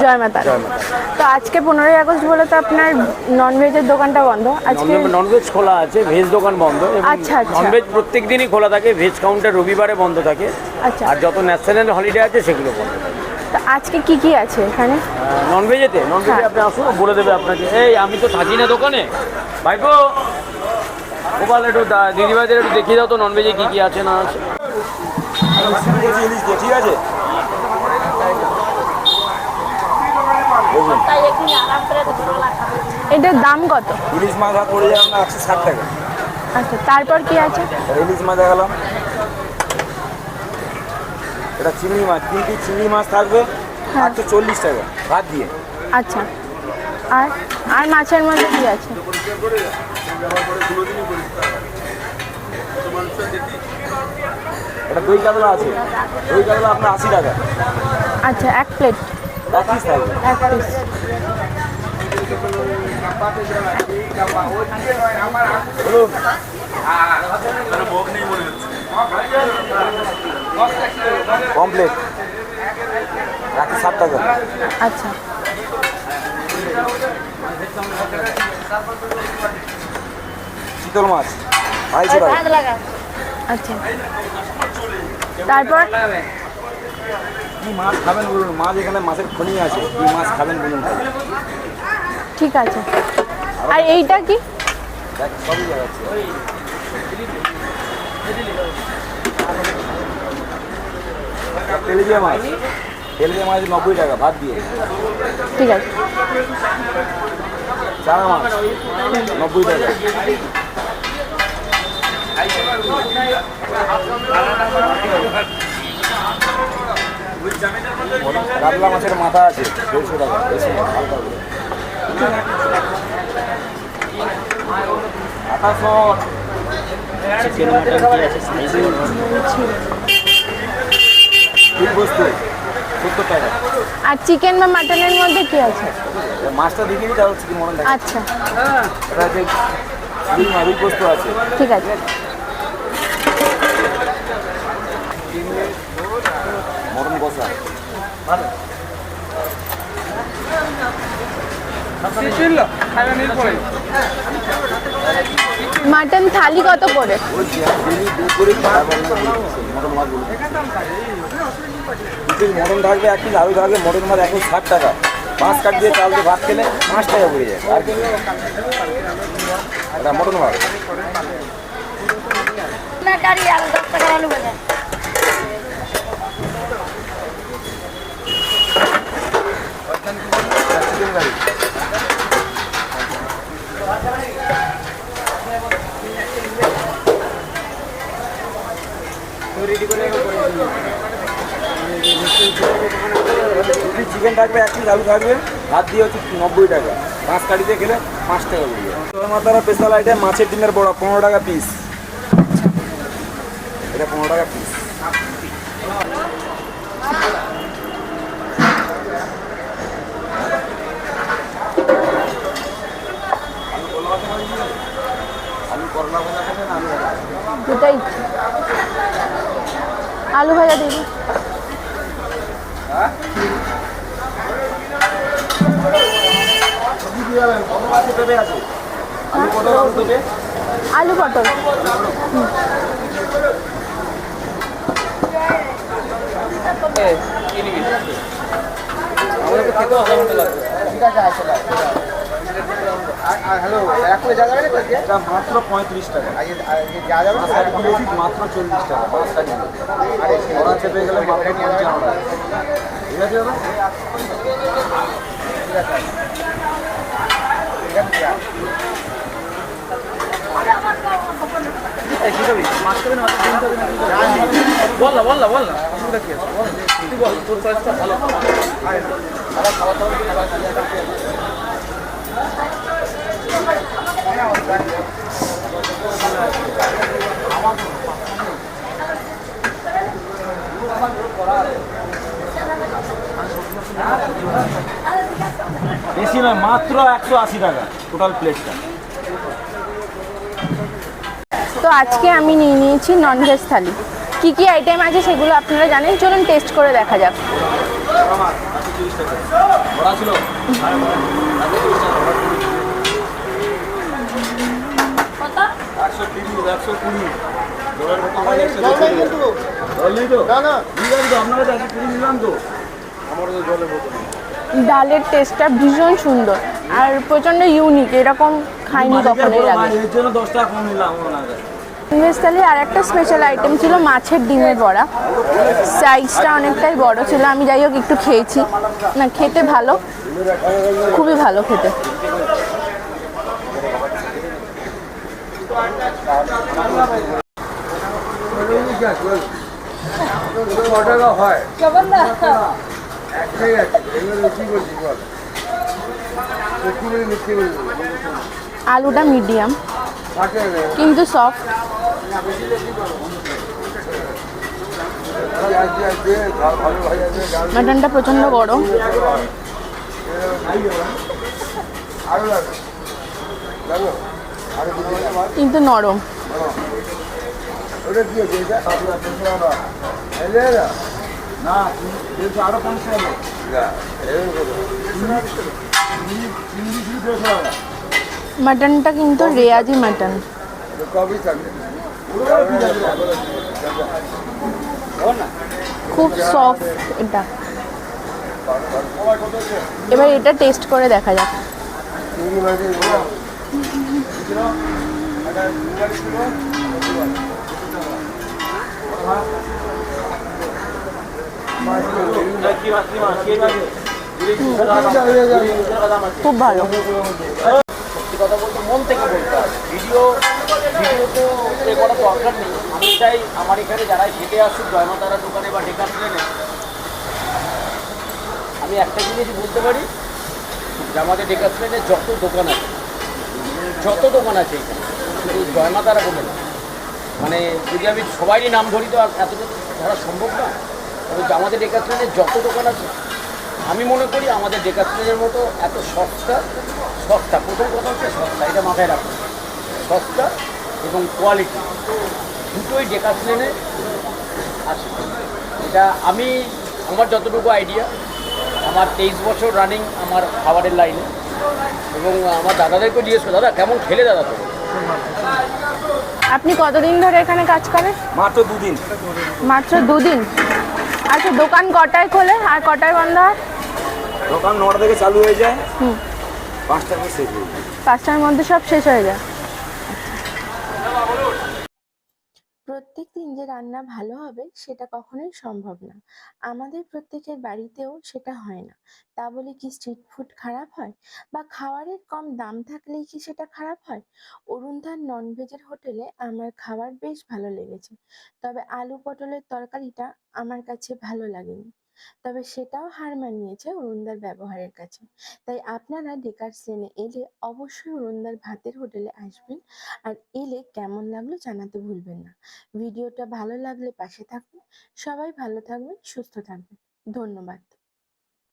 জয় মাতা। তো আজকে 15ই আগস্ট বলে তো আপনার ননভেজের দোকানটা বন্ধ, আজকে ননভেজ খোলা আছে, ভেজ দোকান বন্ধ। আচ্ছা আচ্ছা। ননভেজ প্রত্যেক দিনই খোলা থাকে, ভেজ কাউন্টার রবিবারে বন্ধ থাকে। আচ্ছা। আর যত ন্যাশনাল হলিডে আছে সেগুলো বন্ধ। তো আজকে কি কি আছে এখানে ননভেজে আপনি আসুন, বলে দেবে আপনাকে। এই আমি তো থাকি না দোকানে, ভাইপো গোপাল একটু দিদিভাইদের একটু দেখিয়ে দাও তো ননভেজে কী কী আছে না আছে। ঠিক আছে, এটার দাম কত? ইলিশ মাছ হাত পড়ে যাবে না 160 টাকা। আচ্ছা, তারপর কি আছে? ইলিশ মাছ দেখালাম, এটা চিংড়ি মাছ, 3 পিস চিংড়ি মাছ থাকবে 840 টাকা ভাত দিয়ে। আচ্ছা, আর আর মাছের মধ্যে কি আছে? এটা দই কাতলা আছে, দই কাতলা আপনার 80 টাকা। আচ্ছা, এক প্লেট, এক পিস থাকবে। এক পিস। কমপ্লেট রাখি 60 টাকা। আচ্ছা, চিতল মাছ 250 টাকা। আচ্ছা, তারপর কি মাছ খাবেন বলুন, মাছ এখানে মাছের খনি আছে, কি মাছ খাবেন বলুন। ঠিক আছে। আর এইটা কি? দেখ সবই দেখাচ্ছে। তেলেজিয়া মাছ, তেলেজিয়া মাছ 90 টাকা ভাত দিয়ে। ঠিক আছে। চারা মাছ 90 টাকা। কাতলা মাছের মাথা আছে 150 টাকা, বেশি না, হালকা করে। 2800। চিকেন মটন কি আছে সাইজে? ঠিক বস্তু 70 টাকা। আর চিকেন বা মাটনের মধ্যে কি আছে? মাছটা দিয়ে দিবি, তাহলে চিকেন মটন থাকে। আচ্ছা, এটা যে রুই বস্তু আছে। ঠিক আছে। মটন কষা মাটন থালি কত করে? মটন থাকবে 1 পিস, আলু থাকবে, মটন মাছ 160 টাকা। 5 কাঠ দিয়ে চাল দিয়ে ভাত খেলে 5 টাকা পড়ে যায়। আর কি এটা মটন মাছ। চিকেন থাকবে 1 পিস, আলু থাকবে, ভাত দিয়ে হচ্ছে 90 টাকা। 5 কাঠিতে খেলে 5 টাকা পড়ে যায়। মাথার স্পেশাল আইটেম মাছের ডিমের বড়া 15 টাকা পিস। এটা 15 টাকা পিস। আলু করলা ভাজা খাবেন, আলু ভাজা দুটাই আলু ভাজা দিবি। আলু পটল হ্যালো, এটা মাত্র 35 টাকা। মাত্র 40 টাকা। 5 টাকা ওরা চেপে গেলে মাত্র 55 টাকা। ঠিক আছে দাদা? বল না অসুবিধা কি আছে, তুই বল, তোর চয়েসটা ভালো। বেশি নয়, মাত্র 180 টাকা টোটাল প্লেটটা। তো আজকে আমি নিয়ে নিয়েছি ননভেজ থালি। কি কি আইটেম আছে সেগুলো আপনারা জানেন, চলুন টেস্ট করে দেখা যাক। টাকা বড়া ছিল কত? 130 120 জলের মতো হয় 120 জল নেই তো না না নিলাম তো আপনারা 120 নিলাম তো আমার তো জলের বোতল নেই। ডালের টেস্টটা ভীষণ সুন্দর আর প্রচণ্ড ইউনিক, এরকম খাইনি কখনো এর আগে। এর জন্য 10 টাকা কম নিলাম ওনার কাছে। ননভেজ থালি আর একটা স্পেশাল আইটেম ছিল মাছের ডিমের বড়া। সাইজটা অনেকটাই বড় ছিল, আমি যাই হোক একটু খেয়েছি। না, খেতে ভালো, খুবই ভালো খেতে। আলুটা মিডিয়াম কিন্তু সফট, মাটনটা প্রচন্ড গরম, কিন্তু নরম। না আরো 50 টাকা মাটনটা কিন্তু রেয়াজি মাটন, খুব সফট এটা। এবার এটা টেস্ট করে দেখা যাক। খুব ভালো। সত্যি কথা বলতে মন থেকে বলতে হবে, ভিডিওতে করা দরকার নেই। আমি চাই আমার এখানে যারা খেতে আসুক জয়মাতারা দোকানে বা ডেকার ট্রেনে, আমি একটা জিনিস বলতে পারি যে আমাদের ডেকার ট্রেনে যত দোকান আছে এখানে, এই জয়মাতারা বলে না, মানে যদি আমি সবারই নাম ধরি তো আর এতটুকু ধরা সম্ভব না। তবে আমাদের ডেকার ট্রেনে যত দোকান আছে, আমি মনে করি আমাদের ডেকার ট্রেনের মতো এত সস্তা, প্রথম কথা হচ্ছে সস্তা, এটা মাথায় রাখুন, সস্তা এবং কোয়ালিটি দুটোই ডেকার ট্রেনে আছে। এটা আমার যতটুকু আইডিয়া, আমার 23 বছর রানিং আমার খাবারের লাইনে, এবং আমার দাদাদেরকেও জিজ্ঞেস করি, দাদা কেমন খেলে দাদা তো। আপনি কতদিন ধরে এখানে কাজ করেন? মাত্র 2 দিন। মাত্র 2 দিন। আচ্ছা, দোকান কটায় খোলে আর কটায় বন্ধ হয়? দোকান 9টা থেকে চালু হয়ে যায়, 5টার মধ্যে শেষ হয়ে যায়। 5টার মধ্যে সব শেষ হয়ে যায়। প্রত্যেক দিন যে রান্না ভালো হবে সেটা কখনোই সম্ভব না। আমাদের প্রত্যেকের বাড়িতেও সেটা হয় না। তা বলে কি স্ট্রিট ফুড খারাপ হয়, বা খাবারের কম দাম থাকলেই কি সেটা খারাপ হয়? অরুণধার ননভেজের হোটেলে আমার খাবার বেশ ভালো লেগেছে, তবে আলু পটলের তরকারিটা আমার কাছে ভালো লাগেনি। তবে সেটাও হার মানিয়েছে অরুণদার ব্যবহারের কাছে। তাই আপনারা ডেকার্স লেনে এলে অবশ্যই অরুণদার ভাতের হোটেলে আসবেন, আর এলে কেমন লাগলো জানাতে ভুলবেন না। ভিডিওটা ভালো লাগলে পাশে থাকুন। সবাই ভালো থাকবেন, সুস্থ থাকবেন। ধন্যবাদ।